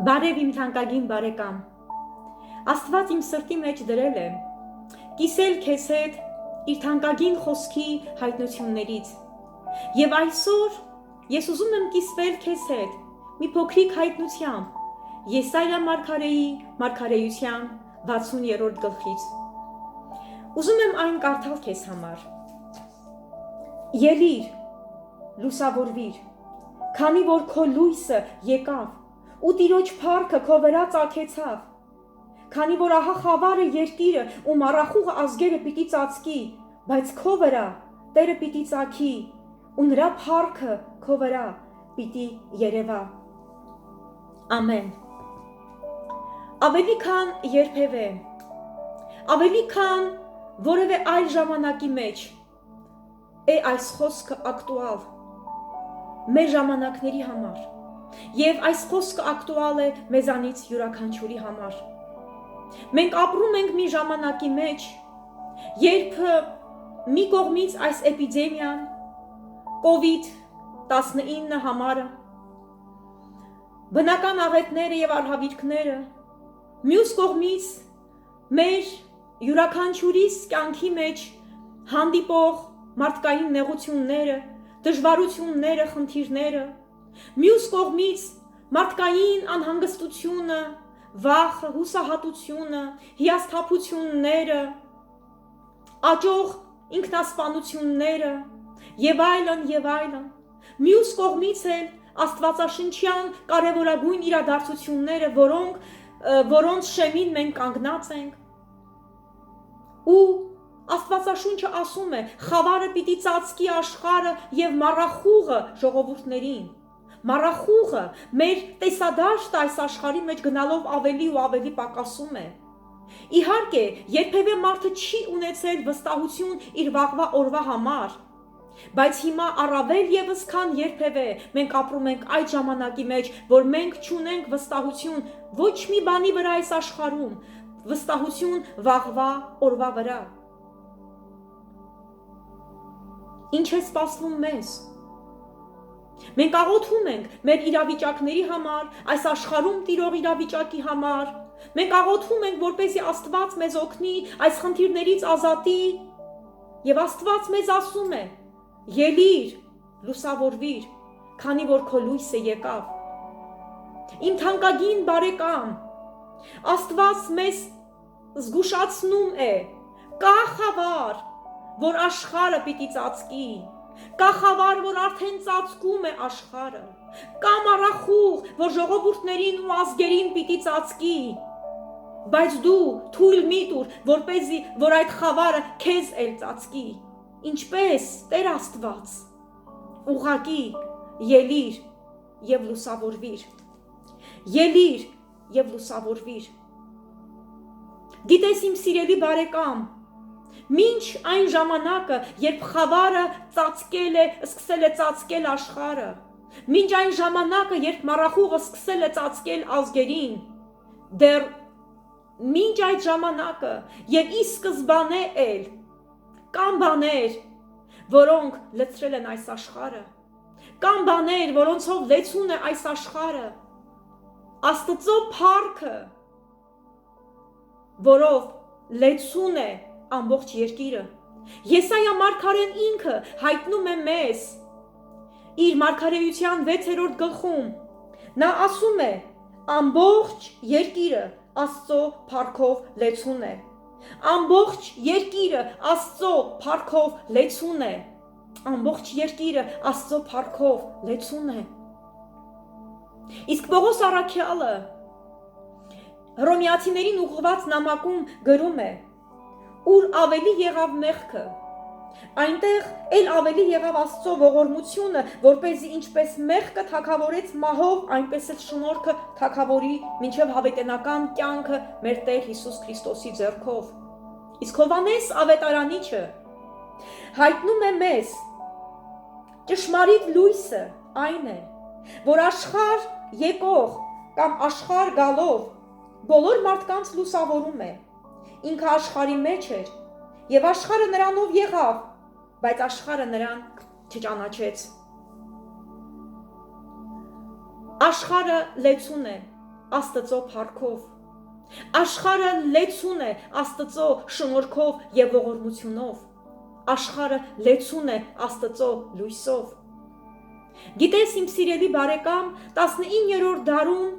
Բարև իմ թանկագին բարեկամ, Աստված իմ սրտի մեջ դրել է, կիսել քեզ հետ իր թանկագին խոսքի հայտնություններից, և այսօր ես ուզում եմ կիսվել քեզ հետ մի փոքրիկ հայտնությամբ Եսայիա մարգարեի մարգարեության 60-րդ գլխից, ուզում եմ այն կարդալ քեզ համար, Ելիր, լուսավորվիր, քանի որ քո լույսը եկավ, ու Տիրոջ փառքը քո վրա ծագեցավ, քանի որ ահա խավարը երկիրը ու մառախուղը ազգերը պիտի ծածկի, բայց քո վրա Տերը պիտի ծագի, ու նրա փառքը քո վրա պիտի երևա։ Ամեն։ Ավելի քան երբևէ, ավելի քան որևէ այլ ժամանակի մեջ է այս խոսքը ակտուալ մեր ժամանակների համար, և այս խոսքը ակտուալ է մեզանից յուրաքանչյուրի համար։ Մենք ապրում ենք մի ժամանակի մեջ, երբ մի կողմից այս էպիդեմիան, COVID-19 համարը, բնական աղետները և արհավիրքները, մյուս կողմից մեր յուրաքանչյուրիս կյանքի մեջ հանդիպող մարդկային նեղությունները, դժվարությունները, խնդիրները, մյուս կողմից մարդկային անհանգստությունը, վախը, հուսահատությունը, հիասթափությունները, աճող ինքնասպանությունները և այլն, մյուս կողմից էլ աստվածաշնչյան կարևորագույն իրադարձությունները, որոնց շեմին մենք կանգնած ենք, ու Աստվածաշունչը ասում է, խավարը պիտի ծածկի աշխարհը և մառախուղը ժողովուրդներին, մառախուղը մեր տեսադաշտը այս աշխարհի մեջ գնալով ավելի ու ավելի պակասում է։ Իհարկե, երբևէ մարդը չի ունեցել վստահություն իր վաղվա օրվա համար, բայց հիմա առավել ևս քան երբևէ մենք ապրում ենք այդ ժամանակի մեջ, որ մենք չունենք վստահություն ոչ մի բանի վրա այս աշխարհում, վստահություն վաղվա օրվա վրա։ Ինչ է սպասվում մեզ։ Մենք աղոթում ենք մեր իրավիճակների համար, այս աշխարհում տիրող իրավիճակի համար, մենք աղոթում ենք, որպեսզի Աստված մեզ օգնի, այս խնդիրներից ազատի, և Աստված մեզ ասում է. Ելիր, լուսավորվիր, քանի որ քո լույսը եկավ։ Իմ թանկագին բարեկամ, Աստված մեզ զգուշացնում է, կա խավար, որ աշխարհը պիտի ծածկի, կա խավար, որ արդեն ծածկում է աշխարհը, կա մառախուղ, որ ժողովուրդներին ու ազգերին պիտի ծածկի, բայց դու թույլ մի տուր, որպեսզի որ այդ խավարը քեզ էլ ծածկի, ինչպես Տեր Աստված, ուղղակի ելիր և լուսավորվիր, ելիր և լուսավորվիր։ Գիտես իմ սիրելի բարեկամ, մինչ այն ժամանակը, երբ խավարը սկսել է ծածկել աշխարհը, մինչ այն ժամանակը, երբ մառախուղը սկսել է ծածկել ազգերին, դեռ մինչ այդ ժամանակը և ի սկզբանե էլ կան բաներ, որոնք լցրել են այս աշխարհը, կան բաներ, որոնցով լեցուն է այս աշխարհը, Աստծո փառքը, որով լեցուն է ամբողջ երկիրը։ Եսայիա մարգարեն ինքը հայտնում է մեզ իր մարգարեության 6-րդ գլխում, նա ասում է, ամբողջ երկիրը Աստծո փառքով լեցուն է, ամբողջ երկիրը Աստծո փառքով լեցուն է, ամբողջ երկիրը Աստծո փառքով լեցուն է։ Իսկ Պողոս առաքյալը Հռոմեացիներին ուղղված նամակում գրում է, ուր ավելի եղավ մեղքը, այնտեղ էլ ավելի եղավ Աստծո ողորմությունը, որպեսզի ինչպես մեղքը թագավորեց մահով, այնպես էլ շնորհքը թագավորի մինչև հավիտենական կյանքը մեր Տեր Հիսուս Քրիստոսի ձեռքով։ Իսկ Հովհաննես ավետարանիչը հայտնում է մեզ, ճշմարիտ լույսը այն է, որ աշխարհ եկող կամ աշխարհ գալով բոլոր մարդկանց լուսավորում է, ինքը աշխարհի մեջ էր, և աշխարհը նրանով եղավ, բայց աշխարհը նրան չճանաչեց։ Աշխարհը լեցուն է, Աստծո փառքով։ Աշխարհը լեցուն է Աստծո շնորհքով եւ ողորմությունով։ Աշխարհը լեցուն է Աստծո լույսով։ Գիտես իմ սիրելի բարեկամ, 19-րդ դարում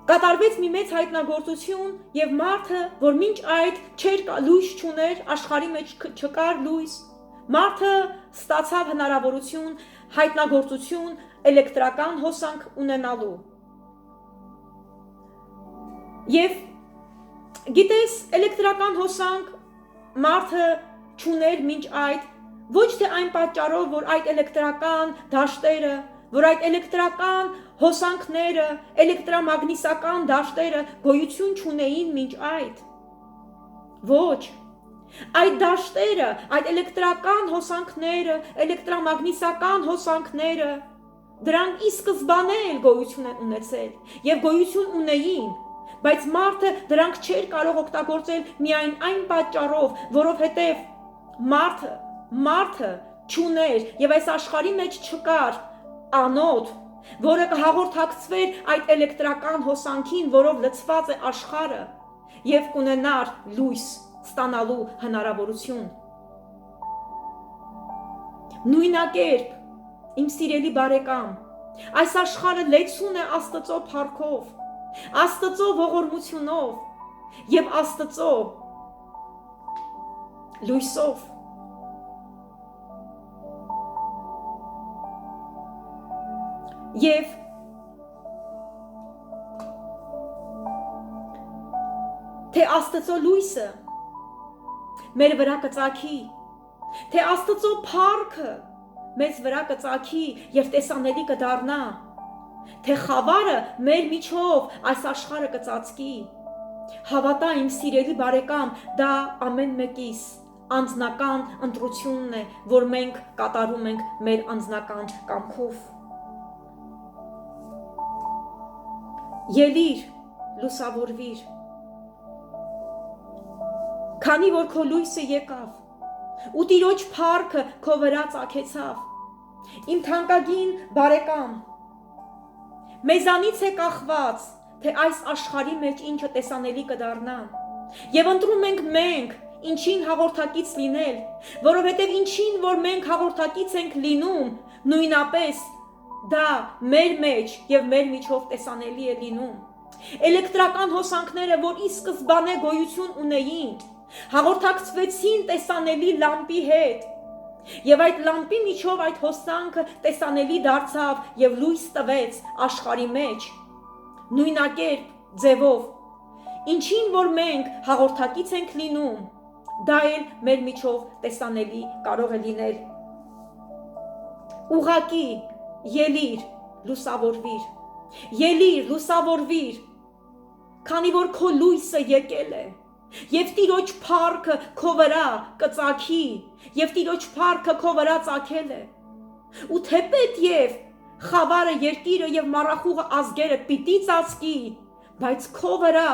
կատարվեց մի մեծ հայտնագործություն եւ մարդը, որ մինչ այդ չէր լույս չուներ, աշխարհի մեջ չկար լույս, մարդը ստացավ հնարավորություն հայտնագործություն էլեկտրական հոսանք ունենալու։ Եվ գիտես, էլեկտրական հոսանք մարդը չուներ մինչ այդ, ոչ թե այն պատճառով, որ այդ էլեկտրական դաշտերը, որ այդ էլեկտրական հոսանքները, էլեկտրամագնիսական դաշտերը գոյություն չունեին մինչ այդ։ Ոչ, այդ դաշտերը, այդ էլեկտրական հոսանքները, էլեկտրամագնիսական հոսանքները, դրանք ի սկզբանե էլ գոյություն են ունեցել եւ գոյություն ունեին, բայց մարդը դրանք չէր կարող օգտագործել միայն այն պատճառով, որովհետեւ մարդը չուներ եւ այս աշխարհի մեջ չկար անոթ, որը կհաղորդակցվեր այդ էլեկտրական հոսանքին, որով լցված է աշխարհը եւ կունենար լույս ստանալու հնարավորություն։ Նույնակերպ, իմ սիրելի բարեկամ, այս աշխարհը լեցուն է Աստծո փառքով, Աստծո ողորմությունով եւ Աստծո լույսով։ Եվ թե Աստծո լույսը մեր վրա կծագի, թե Աստծո փառքը մեզ վրա կծագի եւ տեսանելի կդառնա, թե խավարը մեր միջով այս աշխարհը կծածկի, հավատա իմ սիրելի բարեկամ, դա ամեն մեկիս անձնական ընտրությունն է, որ մենք կատարում ենք մեր անձնական կամքով։ Ելիր, լուսավորվիր, քանի որ քո լույսը եկավ ու Տիրոջ փառքը քո վրա ծագեցավ։ Իմ թանկագին բարեկամ, մեզանից է կախված, թե այս աշխարհի մեջ ինչը տեսանելի կդառնա, եւ ընտրում ենք մենք ինչին հաղորդակից լինել, որովհետեւ ինչին որ մենք հաղորդակից ենք լինում, նույնապես դա մեր մեջ եւ մեր միջով տեսանելի է լինում։ Էլեկտրական հոսանքները, որ ի սկզբանե գոյություն ունեին, հաղորդակցվեցին տեսանելի լամպի հետ, եւ այդ լամպի միջով այդ հոսանքը տեսանելի դարձավ եւ լույս տվեց աշխարհի մեջ։ Նույնակերպ ձևով, ինչին որ մենք հաղորդակից ենք լինում, դա էլ մեր միջով տեսանելի կարող է լինել։ Ուղղակի ելիր, լուսավորվիր, ելիր, լուսավորվիր, քանի որ քո լույսը եկել է, եւ Տիրոջ փառքը քո վրա կծագի, եւ Տիրոջ փառքը քո վրա ծագել է։ Ու թեպետ եւ խավարը երկիրը եւ մառախուղը ազգերը պիտի ծածկի, բայց քո վրա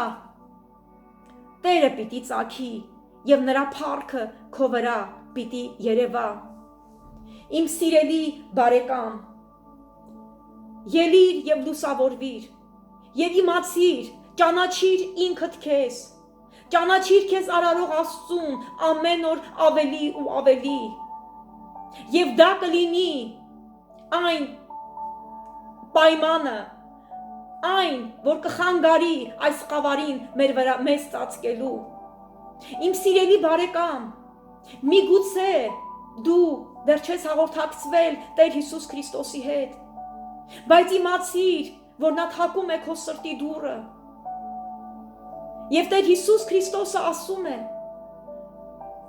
Տերը պիտի ծագի եւ նրա փառքը քո վրա պիտի երևա։ Իմ սիրելի բարեկամ, ելիր եւ լուսավորվիր եւ իմացիր, ճանաչիր ինքդ քեզ, ճանաչիր քեզ արարող Աստծուն ամեն օր ավելի ու ավելի, եւ դա կլինի այն պայմանը, այն, որ կխանգարի այս խավարին մեր վրա մեզ ծածկելու։ Իմ սիրելի բարեկամ, միգուցե դու դեռ չես հաղորդակցվել Տեր Հիսուս Քրիստոսի հետ, բայց իմացիր, որ նա թակում է քո սրտի դուռը։ Եվ Տեր Հիսուս Քրիստոսը ասում է,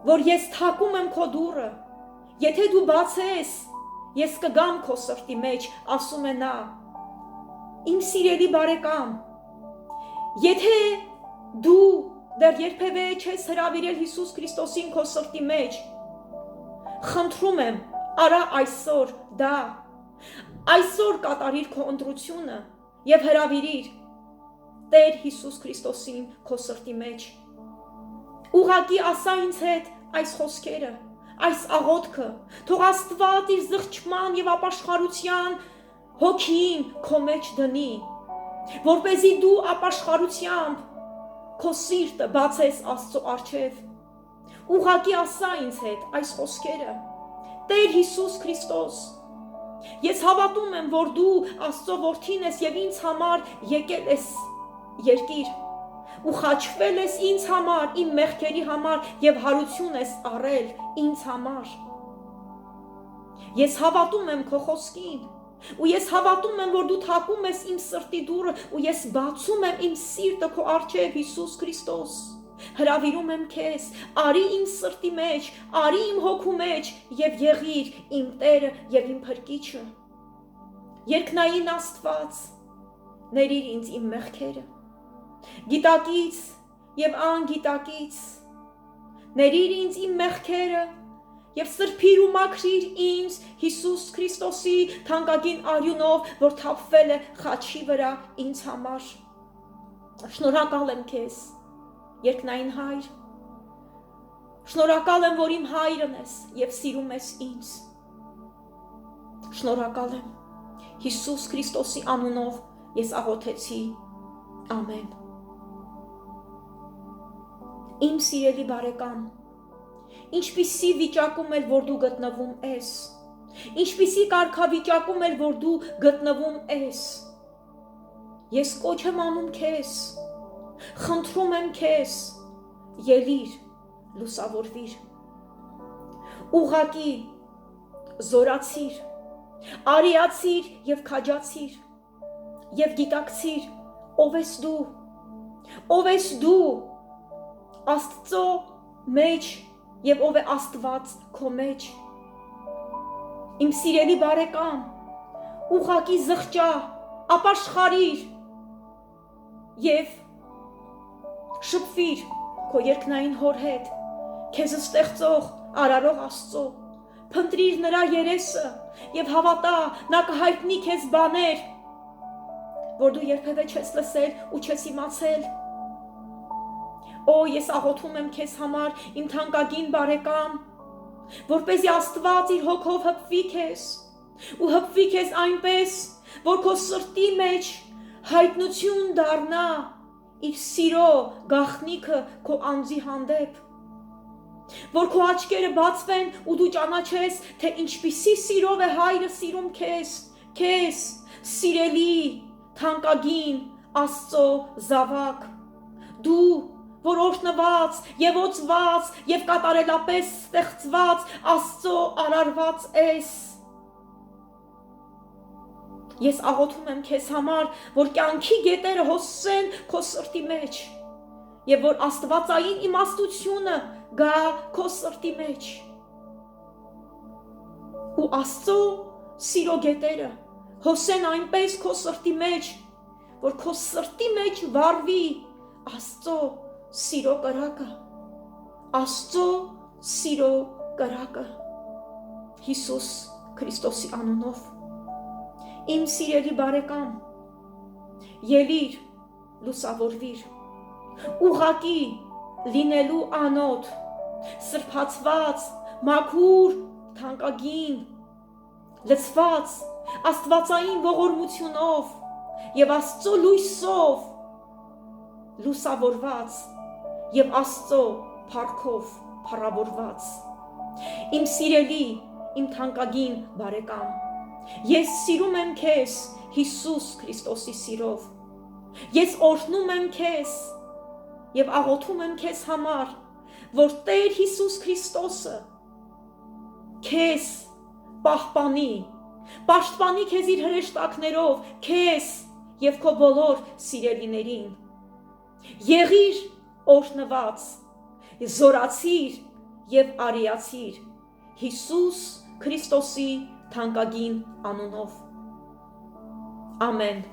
որ ես թակում եմ քո դուռը, եթե դու բացես, ես կգամ քո սրտի մեջ, ասում է նա։ Իմ սիրելի բարեկամ, եթե դու դեռ երբևէ չես հրավիրել Հիսուս Քրիստոսին քո սրտի մեջ, խնդրում եմ, արա այսօր դա, այսօր կատարիր քո ընտրությունը եւ հրավիրիր Տեր Հիսուս Քրիստոսին քո սրտի մեջ։ Ուղղակի ասա ինձ հետ այս խոսքերը, այս աղոթքը, թող Աստված իր զղջման եւ ապաշխարության հոգին քո մեջ դնի, որպեսզի դու ապաշխարությամբ քո սիրտը բացես Աստծո առջև։ Ուղղակի ասա ինձ հետ այս խոսքերը. Տեր Հիսուս Քրիստոս, ես հավատում եմ, որ դու Աստծո որդին ես եւ ինձ համար եկել ես երկիր ու խաչվել ես ինձ համար, իմ մեղքերի համար եւ հարություն ես առել ինձ համար։ Ես հավատում եմ քո խոսքին ու ես հավատում եմ, որ դու թակում ես իմ սրտի դուռը ու ես բացում եմ իմ սիրտը քո առջև Հիսուս Քրիստոս։ Հրավիրում եմ քեզ, արի իմ սրտի մեջ, արի իմ հոգու մեջ եւ եղիր իմ Տերը եւ իմ Փրկիչը։ Երկնային Աստված, ներիր ինձ իմ մեղքերը, գիտակից եւ անգիտակից, ներիր ինձ իմ մեղքերը եւ սրբիր ու մաքրիր ինձ Հիսուս Քրիստոսի թանկագին արյունով, որ թափվել է խաչի վրա ինձ համար։ Շնորհակալ եմ քեզ, երկնային Հայր։ Շնորհակալ եմ, որ իմ Հայրն ես եւ սիրում ես ինձ։ Շնորհակալ եմ։ Հիսուս Քրիստոսի անունով ես աղոթեցի։ Ամեն։ Իմ սիրելի բարեկամ, ինչպիսի վիճակում էլ որ դու գտնվում ես, ինչպիսի կարգավիճակում էլ որ դու գտնվում ես, ես կոչ եմ անում քեզ, խնդրում եմ քեզ, ելիր, լուսավորվիր, ուղղակի զորացիր, արիացիր եւ քաջացիր եւ գիտակցիր ով ես դու Աստծո մեջ եւ ով է Աստված քո մեջ։ Իմ սիրելի բարեկամ, ուղղակի զղջա, ապաշխարիր եւ շփվիր քո երկնային հոր հետ, քեզ ստեղծող, արարող Աստծո, փնտրիր նրա երեսը եւ հավատա, նա կհայտնի քեզ բաներ, որ դու երբևէ չես լսել ու չես իմացել։ Ես աղոթում եմ քեզ համար, իմ թանկագին բարեկամ, որպեսզի Աստված իր հոգով հպվի քեզ ու հպվի քեզ այնպես, որ քո սրտի մեջ հայտնություն դառնա իր սիրո գաղտնիքը քո անձի հանդեպ, որ քո աչքերը բացվեն ու դու ճանաչես, թե ինչպիսի սիրով է Հայրը սիրում քեզ, սիրելի, թանկագին Աստծո զավակ, դու որ օրհնված եւ օծված եւ կատարելապես ստեղծված Աստծո արարված ես։ Ես աղոթում եմ քեզ համար, որ կյանքի գետերը հոսեն քո սրտի մեջ եւ որ աստվածային իմաստությունը գա քո սրտի մեջ։ Ու Աստծո սիրո գետերը հոսեն այնպես քո սրտի մեջ, որ քո սրտի մեջ վառվի Աստծո սիրո կրակը, Աստծո սիրո կրակը, Հիսուս Քրիստոսի անունով։ Իմ սիրելի բարեկամ, ելիր, լուսավորվիր, ուղղակի լինելու անոթ, սրբացված, մաքուր, թանկագին, լցված աստվածային ողորմությունով եւ Աստծո լույսով, լուսավորված եւ Աստծո փառքով փառավորված։ Իմ սիրելի, իմ թանկագին բարեկամ, ես սիրում եմ քեզ Հիսուս Քրիստոսի սիրով։ Ես օրհնում եմ քեզ եւ աղոթում եմ քեզ համար, որ Տեր Հիսուս Քրիստոսը քեզ պաշտպանի քեզ իր հրեշտակներով, քեզ եւ քո բոլոր սիրելիներին։ Եղիր օրհնված, զորացիր եւ արիացիր Հիսուս Քրիստոսի թանկագին անունով։ Ամեն։